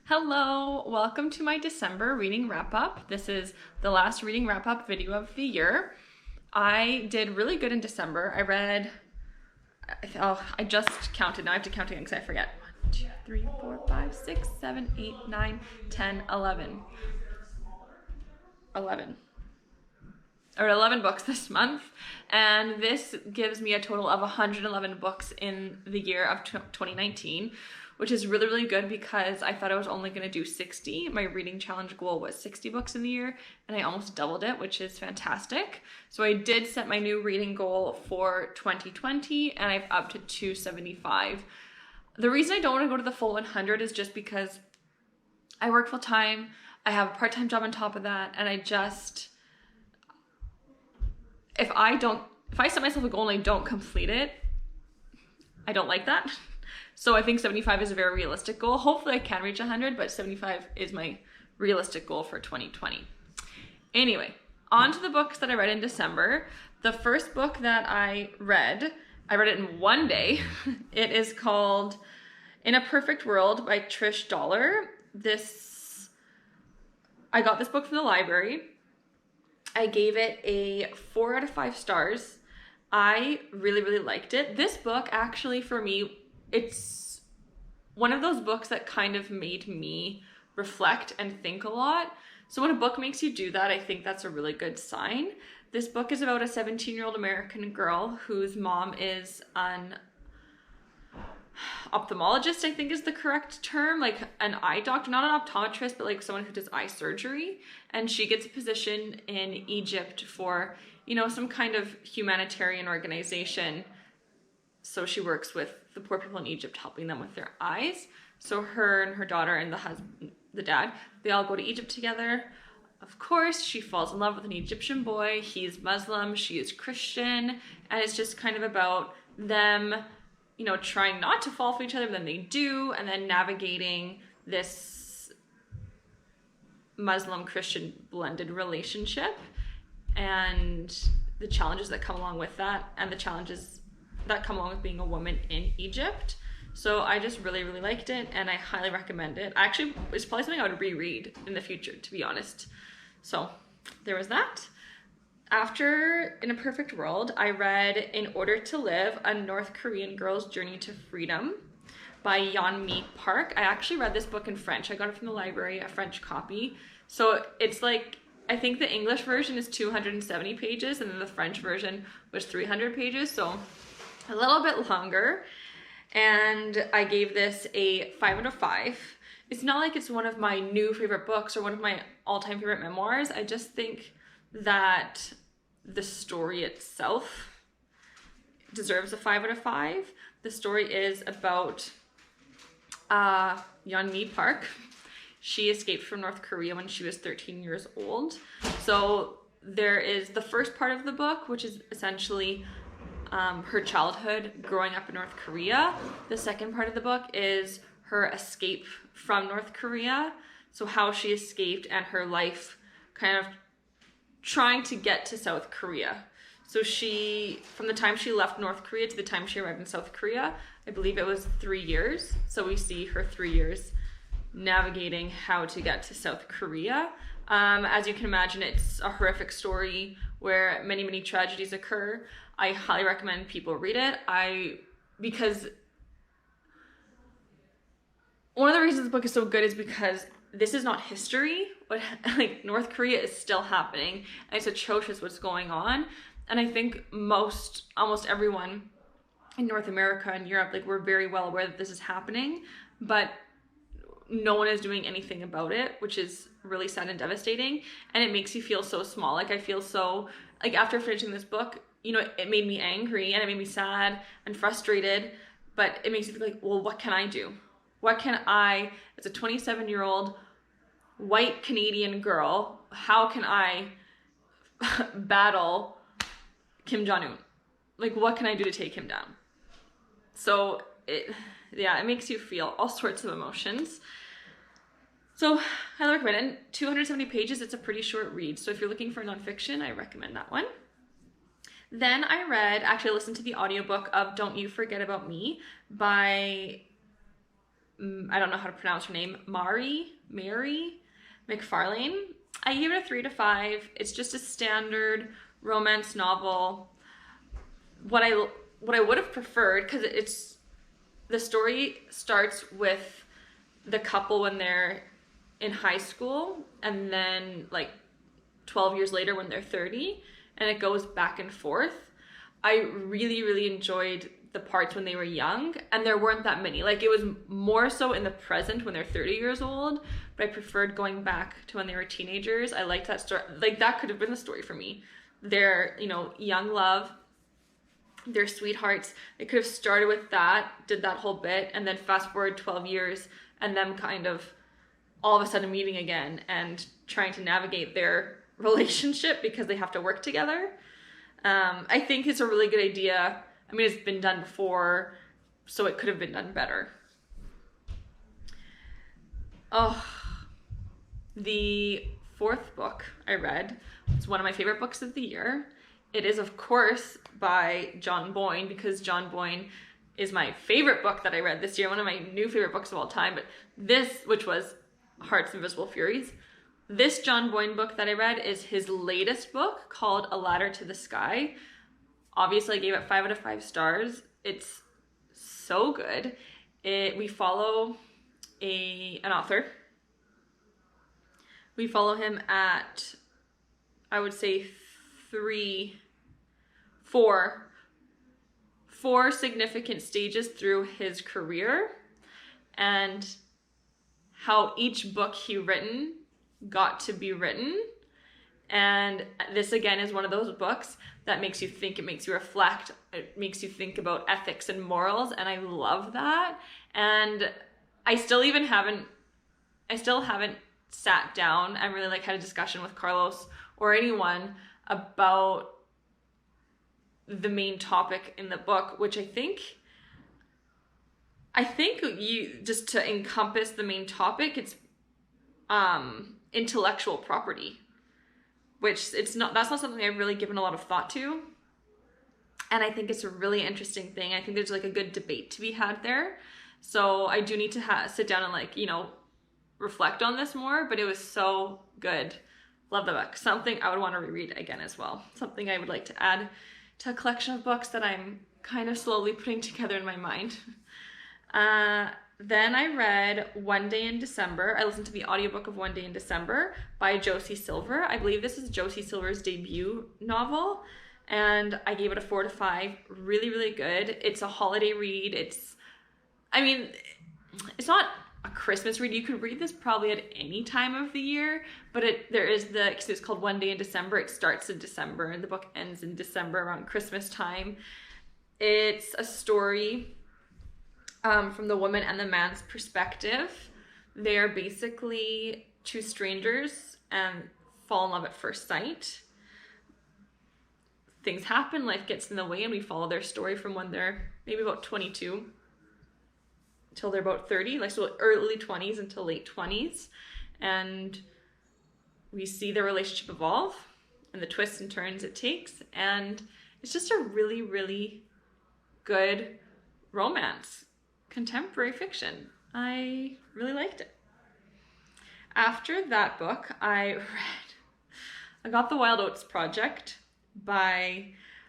Hello, welcome to my December reading wrap-up. This is the last reading wrap-up video of the year. I did really good in December. I read, I just counted. Now I have to count again because I forget. 1, 2, 3, 4, 5, 6, 7, 8, 9, 10, 11. 11. I read 11 books this month, and this gives me a total of 111 books in the year of 2019, which is really, really good because I thought I was only going to do 60. My reading challenge goal was 60 books in the year, and I almost doubled it, which is fantastic. So I did set my new reading goal for 2020, and I've upped to 275. The reason I don't want to go to the full 100 is just because I work full time, I have a part-time job on top of that, and I just, if I set myself a goal and I don't complete it, I don't like that. So I think 75 is a very realistic goal. Hopefully I can reach 100, but 75 is my realistic goal for 2020. Anyway, on to the books that I read in December. The first book that I read it in one day. It is called In a Perfect World by Trish Dollar. I got this book from the library. I gave it a 4 out of 5 stars. I really, really liked it. This book actually for me, it's one of those books that kind of made me reflect and think a lot. So when a book makes you do that, I think that's a really good sign. This book is about a 17-year-old American girl whose mom is an ophthalmologist, I think is the correct term, like an eye doctor, not an optometrist, but like someone who does eye surgery. And she gets a position in Egypt for, some kind of humanitarian organization. So she works with the poor people in Egypt, helping them with their eyes. So her and her daughter and the dad, they all go to Egypt together. Of course, she falls in love with an Egyptian boy. He's Muslim, she is Christian. And it's just kind of about them, trying not to fall for each other, but then they do. And then navigating this Muslim-Christian blended relationship and the challenges that come along with that, and the challenges that come along with being a woman in Egypt. So I just really, really liked it, and I highly recommend it. Actually, it's probably something I would reread in the future, to be honest. So there was that. After In a Perfect World, I read In Order to Live, A North Korean Girl's Journey to Freedom by Yeonmi Park. I actually read this book in French. I got it from the library, a French copy. So it's like, I think the English version is 270 pages, and then the French version was 300 pages, so a little bit longer. And I gave this a 5 out of 5. It's not like it's one of my new favorite books or one of my all-time favorite memoirs. I just think that the story itself deserves a 5 out of 5. The story is about Yeonmi Park. She escaped from North Korea when she was 13 years old. So there is the first part of the book, which is essentially her childhood growing up in North Korea. The second part of the book is her escape from North Korea. So how she escaped and her life kind of trying to get to South Korea. So from the time she left North Korea to the time she arrived in South Korea, I believe it was 3 years. So we see her 3 years navigating how to get to South Korea. As you can imagine, it's a horrific story where many, many tragedies occur. I highly recommend people read it. Because one of the reasons the book is so good is because this is not history, but like North Korea is still happening, and it's atrocious what's going on. And I think almost everyone in North America and Europe, like, we're very well aware that this is happening, but no one is doing anything about it, which is really sad and devastating. And it makes you feel so small. Like, I feel so, like, after finishing this book, it made me angry and it made me sad and frustrated, but it makes you feel like, well, what can I do? What can I, as a 27-year-old white Canadian girl, how can I battle Kim Jong-un? Like, what can I do to take him down? So it makes you feel all sorts of emotions. So I recommend it. And 270 pages, it's a pretty short read. So if you're looking for nonfiction, I recommend that one. Then I listened to the audiobook of Don't You Forget About Me by I don't know how to pronounce her name, Mary McFarlane. I gave it a 3 to 5. It's just a standard romance novel. What I would have preferred, because the story starts with the couple when they're in high school, and then like 12 years later when they're 30, and it goes back and forth. I really, really enjoyed the parts when they were young, and there weren't that many. Like, it was more so in the present when they're 30 years old, but I preferred going back to when they were teenagers. I liked that story. Like, that could have been the story for me. Their, young love, their sweethearts. It could have started with that, did that whole bit, and then fast forward 12 years, and them kind of all of a sudden meeting again and trying to navigate their relationship because they have to work together. I think it's a really good idea. I mean, it's been done before, so it could have been done better. Oh, the 4th book I read, it's one of my favorite books of the year. It is, of course, by John Boyne, because John Boyne is my favorite book that I read this year, one of my new favorite books of all time. But this, which was Heart's Invisible Furies, this John Boyne book that I read is his latest book called A Ladder to the Sky. Obviously, I gave it 5 out of 5 stars. It's so good. We follow an author. We follow him at, I would say, four significant stages through his career, and how each book he written got to be written. And this again is one of those books that makes you think, it makes you reflect, it makes you think about ethics and morals, and I love that. And I still haven't sat down and really had a discussion with Carlos or anyone about the main topic in the book, which I think you, just to encompass the main topic, it's intellectual property, which that's not something I've really given a lot of thought to. And I think it's a really interesting thing. I think there's a good debate to be had there. So I do need to sit down and reflect on this more, but it was so good. Love the book. Something I would want to reread again as well. Something I would like to add to a collection of books that I'm kind of slowly putting together in my mind. Then I read One Day in December. I listened to the audiobook of One Day in December by Josie Silver. I believe this is Josie Silver's debut novel, and I gave it a 4 to 5. Really, really good. It's a holiday read. It's not a Christmas read. You could read this probably at any time of the year, but it's called One Day in December. It starts in December and the book ends in December around Christmas time. It's a story from the woman and the man's perspective. They are basically two strangers and fall in love at first sight. Things happen, life gets in the way, and we follow their story from when they're maybe about 22 till they're about 30, so early 20s until late 20s. And we see their relationship evolve and the twists and turns it takes. And it's just a really, really good romance. Contemporary fiction. I really liked it. After that book, I got The Wild Oats Project by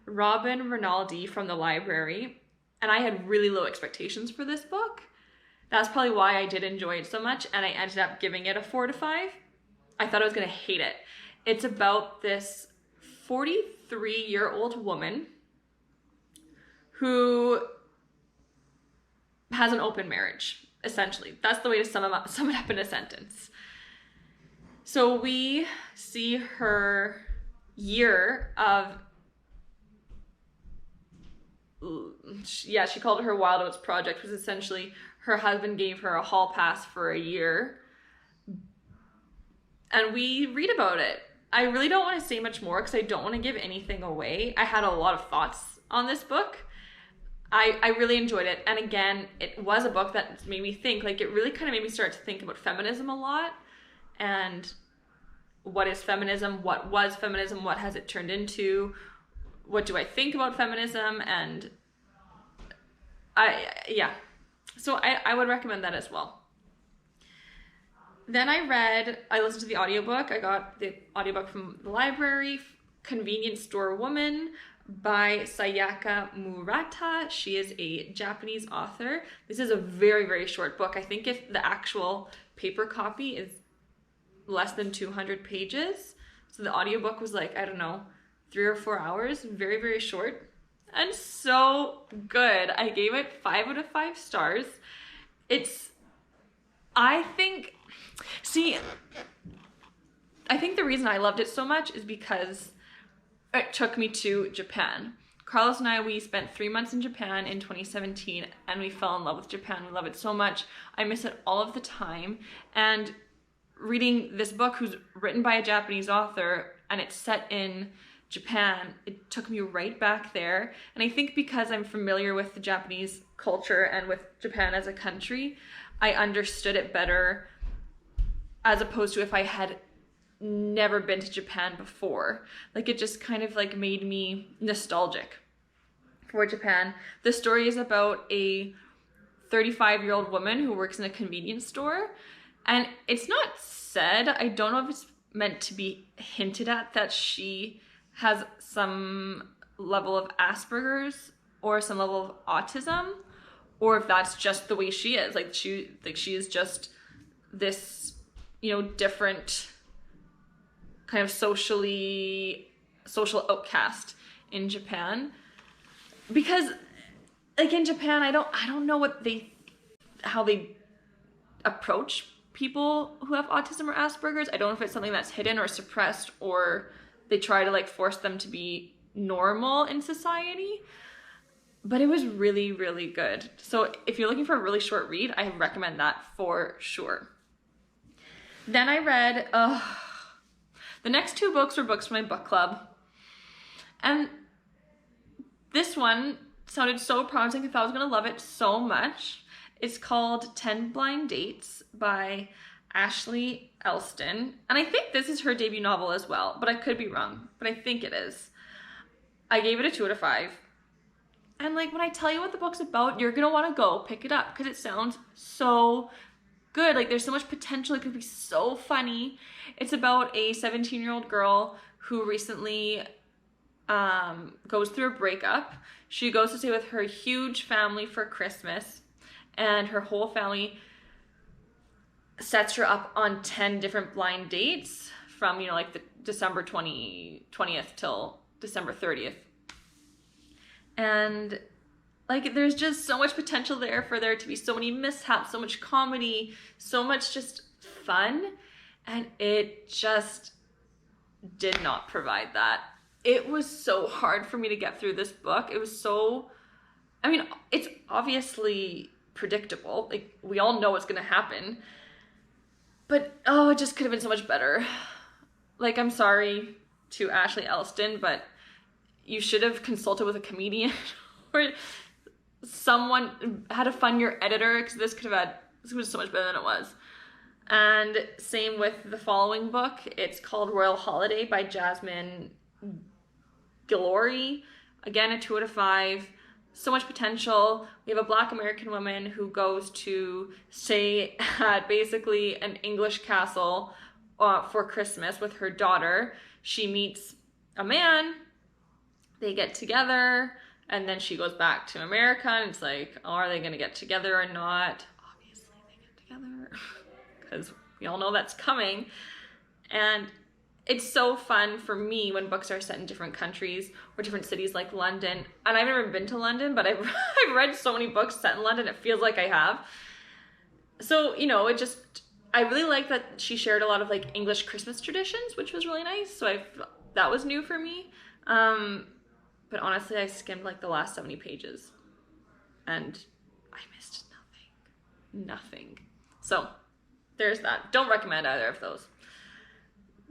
Robin Rinaldi from the library, and I had really low expectations for this book. That's probably why I did enjoy it so much, and I ended up giving it a 4 to 5. I thought I was going to hate it. It's about this 43-year-old woman who has an open marriage, essentially. That's the way to sum it up in a sentence. So we see her year of, she called it her Wild Oats Project, which was essentially her husband gave her a hall pass for a year. And we read about it. I really don't want to say much more because I don't want to give anything away. I had a lot of thoughts on this book. I really enjoyed it. And again, it was a book that made me think, it really kind of made me start to think about feminism a lot. And what is feminism? What was feminism? What has it turned into? What do I think about feminism? And So I would recommend that as well. Then I listened to the audiobook. I got the audiobook from the library, Convenience Store Woman by Sayaka Murata. She is a Japanese author. This is a very, very short book. I think if the actual paper copy is less than 200 pages. So the audiobook was like, I don't know, 3 or 4 hours. Very, very short. And so good. I gave it 5 out of 5 stars. I think the reason I loved it so much is because it took me to Japan. Carlos and we spent 3 months in Japan in 2017, and we fell in love with Japan. We love it so much. I miss it all of the time. And reading this book, who's written by a Japanese author, and it's set in Japan, it took me right back there. And I think because I'm familiar with the Japanese culture and with Japan as a country, I understood it better, as opposed to if I had never been to Japan before. Like, it just kind of like made me nostalgic for Japan. The story is about a 35-year-old woman who works in a convenience store, and it's not said, I don't know if it's meant to be hinted at, that she has some level of Asperger's or some level of autism, or if that's just the way she is. She is just this, different kind of social outcast in Japan. Because like in Japan, I don't know how they approach people who have autism or Asperger's. I don't know if it's something that's hidden or suppressed, or they try to like force them to be normal in society. But it was really, really good. So if you're looking for a really short read, I recommend that for sure. Then I read, the next 2 books were books from my book club. And this one sounded so promising. I thought I was going to love it so much. It's called 10 Blind Dates by Ashley Elston. And I think this is her debut novel as well, but I could be wrong. But I think it is. I gave it a 2 out of 5. And like, when I tell you what the book's about, you're going to want to go pick it up because it sounds so good. Like, there's so much potential. It could be so funny. It's about a 17-year-old girl who recently goes through a breakup. She goes to stay with her huge family for Christmas, and her whole family sets her up on 10 different blind dates from, like the December 20th till December 30th. And like, there's just so much potential there for there to be so many mishaps, so much comedy, so much just fun. And it just did not provide that. It was so hard for me to get through this book. It was so, it's obviously predictable. Like, we all know what's going to happen. But, it just could have been so much better. Like, I'm sorry to Ashley Elston, but you should have consulted with a comedian or someone, had to fund your editor, because this was so much better than it was. And same with the following book. It's called Royal Holiday by Jasmine Guillory. Again, a 2 out of 5. So much potential. We have a Black American woman who goes to stay at basically an English castle for Christmas with her daughter. She meets a man. They get together, and then she goes back to America, and it's like, are they going to get together or not? Obviously, they get together, because we all know that's coming. And it's so fun for me when books are set in different countries or different cities like London. And I've never been to London, but I've read so many books set in London, it feels like I have. So, I really like that she shared a lot of like English Christmas traditions, which was really nice. So that was new for me. But honestly, I skimmed like the last 70 pages and I missed nothing. So there's that. Don't recommend either of those.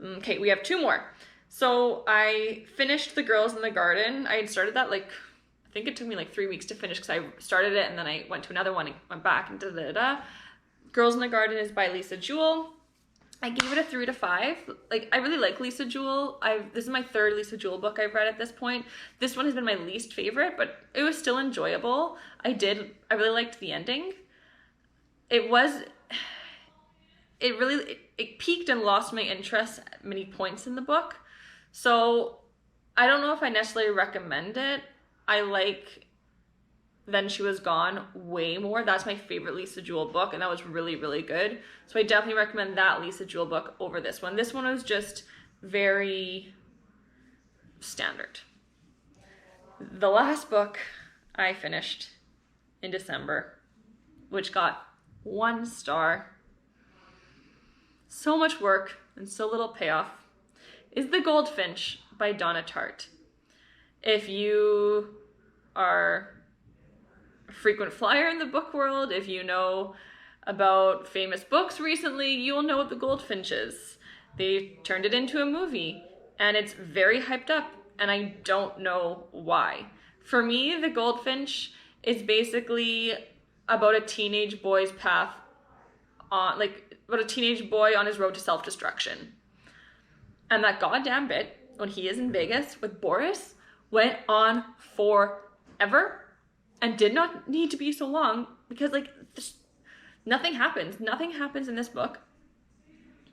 Okay, we have 2 more. So I finished The Girls in the Garden. I had started that I think it took me like 3 weeks to finish, because I started it and then I went to another one and went back and da-da-da. Girls in the Garden is by Lisa Jewell. I gave it a 3 out of 5. Like, I really like Lisa Jewell. This is my 3rd Lisa Jewell book I've read at this point. This one has been my least favorite, but it was still enjoyable. I really liked the ending. it was, it really, it piqued and lost my interest at many points in the book. So I don't know if I necessarily recommend it. I like Then She Was Gone way more. That's my favorite Lisa Jewell book, and that was really, really good. So I definitely recommend that Lisa Jewell book over this one. This one was just very standard. The last book I finished in December, which got 1 star, so much work and so little payoff, is The Goldfinch by Donna Tartt. If you are a frequent flyer in the book world, if you know about famous books recently, you'll know what The Goldfinch is. They turned it into a movie, and it's very hyped up, and I don't know why. For me, The Goldfinch is basically about a teenage boy's path on, like, about a teenage boy on his road to self-destruction. And that goddamn bit, when he is in Vegas with Boris, went on forever and did not need to be so long, because, like, nothing happens. Nothing happens in this book.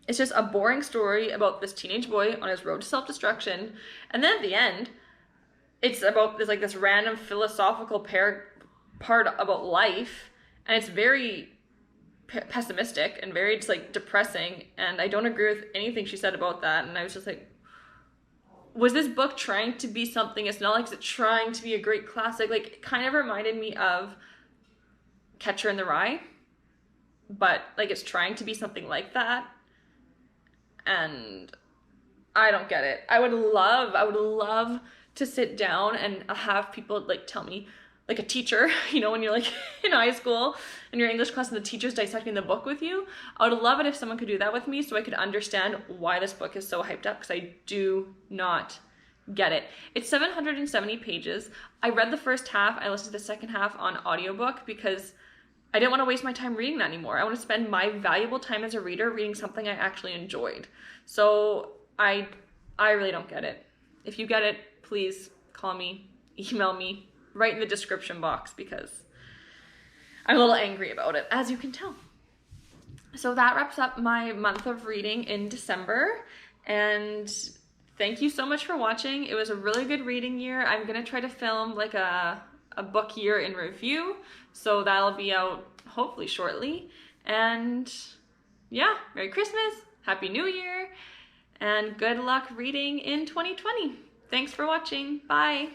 It's just a boring story about this teenage boy on his road to self-destruction. And then at the end, it's about this random philosophical part about life. And it's very pessimistic and very just like depressing. And I don't agree with anything she said about that. And I was just like, was this book trying to be something? It's not like it's trying to be a great classic. Like, it kind of reminded me of Catcher in the Rye, but like it's trying to be something like that. And I don't get it. I would love to sit down and have people like tell me, like a teacher, you know, when you're like in high school and your English class and the teacher's dissecting the book with you. I would love it if someone could do that with me so I could understand why this book is so hyped up, because I do not get it. It's 770 pages. I read the first half. I listened to the second half on audiobook because I didn't want to waste my time reading that anymore. I want to spend my valuable time as a reader reading something I actually enjoyed. So I really don't get it. If you get it, please call me, email me, write in the description box, because I'm a little angry about it, as you can tell. So that wraps up my month of reading in December, and thank you so much for watching. It was a really good reading year. I'm gonna try to film like a book year in review, so that'll be out hopefully shortly. And yeah, Merry Christmas, Happy New Year, and good luck reading in 2020. Thanks for watching. Bye.